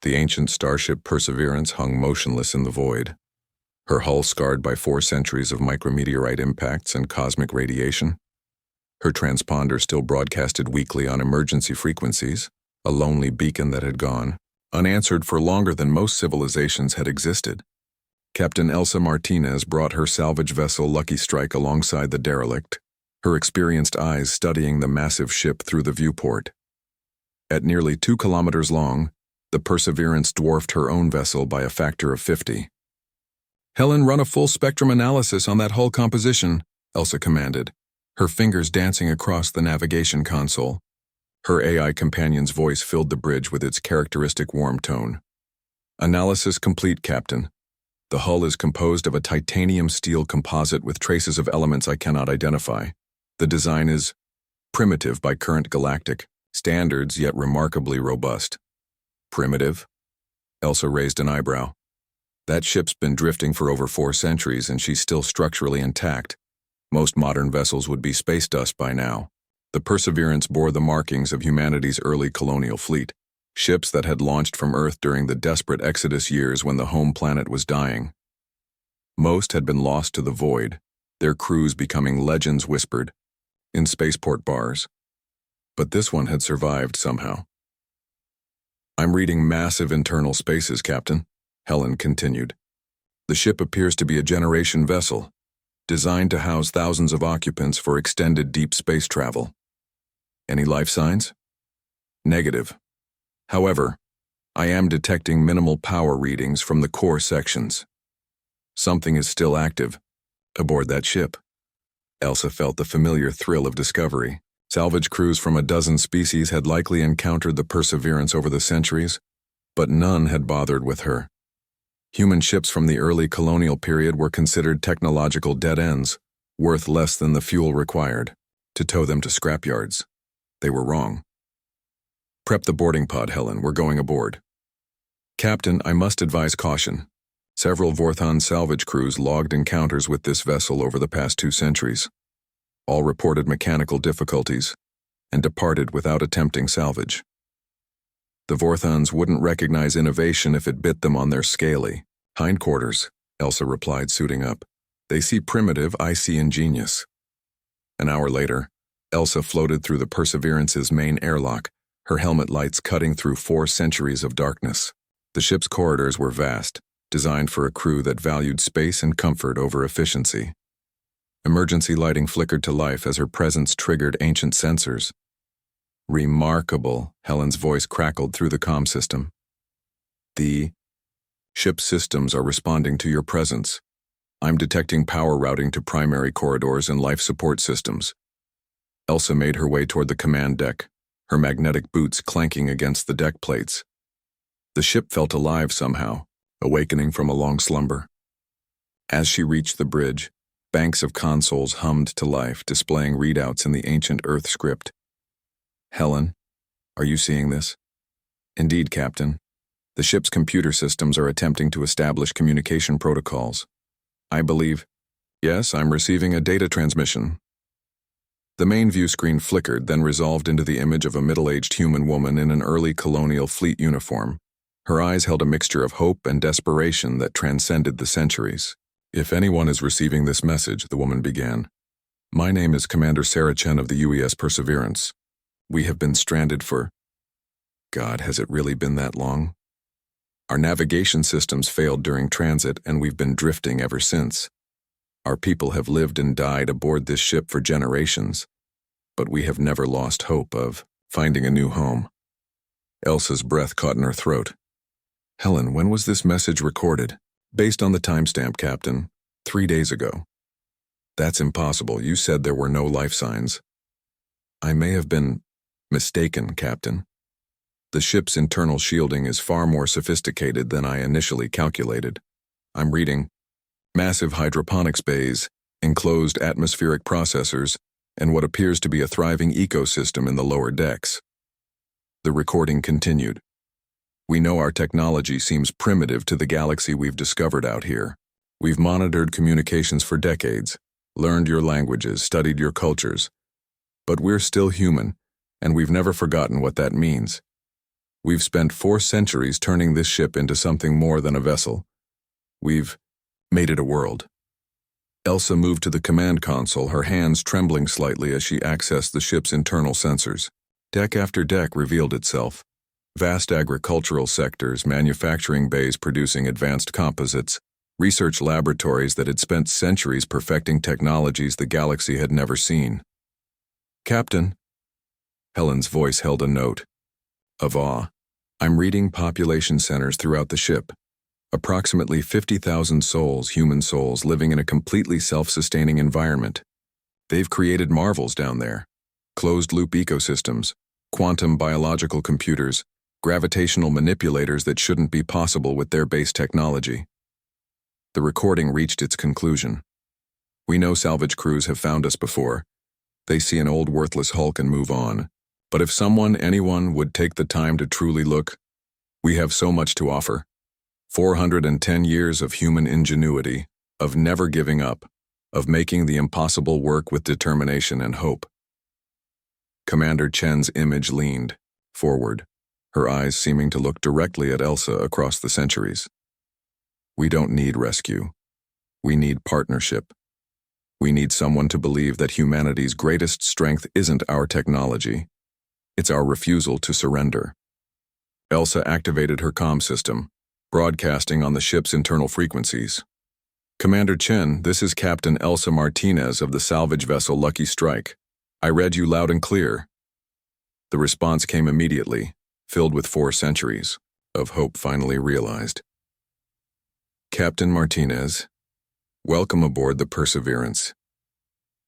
The ancient starship Perseverance hung motionless in the void, her hull scarred by 4 centuries of micrometeorite impacts and cosmic radiation. Her transponder still broadcasted weekly on emergency frequencies, a lonely beacon that had gone unanswered for longer than most civilizations had existed. Captain Elsa Martinez brought her salvage vessel Lucky Strike alongside the derelict, her experienced eyes studying the massive ship through the viewport. At nearly 2 kilometers long, the Perseverance dwarfed her own vessel by a factor of 50. "Helen, run a full-spectrum analysis on that hull composition," Elsa commanded, her fingers dancing across the navigation console. Her AI companion's voice filled the bridge with its characteristic warm tone. "Analysis complete, Captain. The hull is composed of a titanium steel composite with traces of elements I cannot identify. The design is primitive by current galactic standards, yet remarkably robust." "Primitive?" Elsa raised an eyebrow. "That ship's been drifting for over 4 centuries and she's still structurally intact. Most modern vessels would be space dust by now." The Perseverance bore the markings of humanity's early colonial fleet, ships that had launched from Earth during the desperate Exodus years when the home planet was dying. Most had been lost to the void, their crews becoming legends whispered in spaceport bars. But this one had survived somehow. "I'm reading massive internal spaces, Captain," Helen continued. "The ship appears to be a generation vessel, designed to house thousands of occupants for extended deep space travel. Any life signs?" "Negative. However, I am detecting minimal power readings from the core sections. Something is still active aboard that ship." Elsa felt the familiar thrill of discovery. Salvage crews from a dozen species had likely encountered the Perseverance over the centuries, but none had bothered with her. Human ships from the early colonial period were considered technological dead ends, worth less than the fuel required to tow them to scrapyards. They were wrong. "Prep the boarding pod, Helen. We're going aboard." "Captain, I must advise caution. Several Vorthon salvage crews logged encounters with this vessel over the past 2 centuries. All reported mechanical difficulties and departed without attempting salvage. The Vorthons wouldn't recognize innovation if it bit them on their scaly hindquarters," Elsa replied, suiting up. "They see primitive, I see ingenious." An hour later, Elsa floated through the Perseverance's main airlock, her helmet lights cutting through 4 centuries of darkness. The ship's corridors were vast, designed for a crew that valued space and comfort over efficiency. Emergency lighting flickered to life as her presence triggered ancient sensors. "Remarkable," Helen's voice crackled through the comm system. "The ship's systems are responding to your presence. I'm detecting power routing to primary corridors and life support systems." Elsa made her way toward the command deck, her magnetic boots clanking against the deck plates. The ship felt alive somehow, awakening from a long slumber. As she reached the bridge, banks of consoles hummed to life, displaying readouts in the ancient Earth script. "Helen, are you seeing this?" "Indeed, Captain. The ship's computer systems are attempting to establish communication protocols. I believe—" "Yes, I'm receiving a data transmission." The main view screen flickered, then resolved into the image of a middle-aged human woman in an early colonial fleet uniform. Her eyes held a mixture of hope and desperation that transcended the centuries. "If anyone is receiving this message," the woman began, "my name is Commander Sarah Chen of the UES Perseverance. We have been stranded for— God, has it really been that long? Our navigation systems failed during transit, and we've been drifting ever since. Our people have lived and died aboard this ship for generations, but we have never lost hope of finding a new home." Elsa's breath caught in her throat. "Helen, when was this message recorded?" "Based on the timestamp, Captain. 3 days ago." "That's impossible. You said there were no life signs." "I may have been mistaken, Captain. The ship's internal shielding is far more sophisticated than I initially calculated. I'm reading massive hydroponics bays, enclosed atmospheric processors, and what appears to be a thriving ecosystem in the lower decks." The recording continued. "We know our technology seems primitive to the galaxy we've discovered out here. We've monitored communications for decades, learned your languages, studied your cultures. But we're still human, and we've never forgotten what that means. We've spent 4 centuries turning this ship into something more than a vessel. We've made it a world. Elsa moved to the command console, her hands trembling slightly as she accessed the ship's internal sensors. Deck after deck revealed itself. Vast agricultural sectors, manufacturing bays producing advanced composites, research laboratories that had spent centuries perfecting technologies the galaxy had never seen. "Captain," Helen's voice held a note of awe. "I'm reading population centers throughout the ship. Approximately 50,000 souls, human souls, living in a completely self-sustaining environment. They've created marvels down there. Closed-loop ecosystems, quantum biological computers, gravitational manipulators that shouldn't be possible with their base technology." The recording reached its conclusion. "We know salvage crews have found us before. They see an old worthless hulk and move on. But if anyone would take the time to truly look, we have so much to offer. 410 years of human ingenuity, of never giving up, of making the impossible work with determination and hope." Commander Chen's image leaned forward, her eyes seeming to look directly at Elsa across the centuries. "We don't need rescue. We need partnership. We need someone to believe that humanity's greatest strength isn't our technology. It's our refusal to surrender." Elsa activated her comm system, broadcasting on the ship's internal frequencies. "Commander Chen, this is Captain Elsa Martinez of the salvage vessel Lucky Strike. I read you loud and clear." The response came immediately, filled with 4 centuries of hope finally realized. "Captain Martinez, welcome aboard the Perseverance.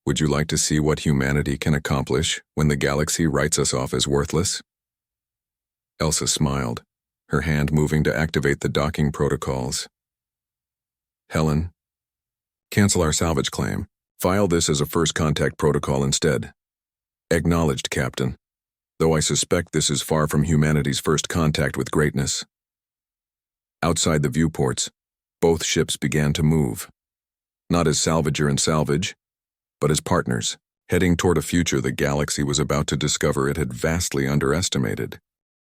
Would you like to see what humanity can accomplish when the galaxy writes us off as worthless?" Elsa smiled, her hand moving to activate the docking protocols. "Helen, cancel our salvage claim. File this as a first contact protocol instead." "Acknowledged, Captain. Though I suspect this is far from humanity's first contact with greatness." Outside the viewports, both ships began to move. Not as salvager and salvage, but as partners, heading toward a future the galaxy was about to discover it had vastly underestimated.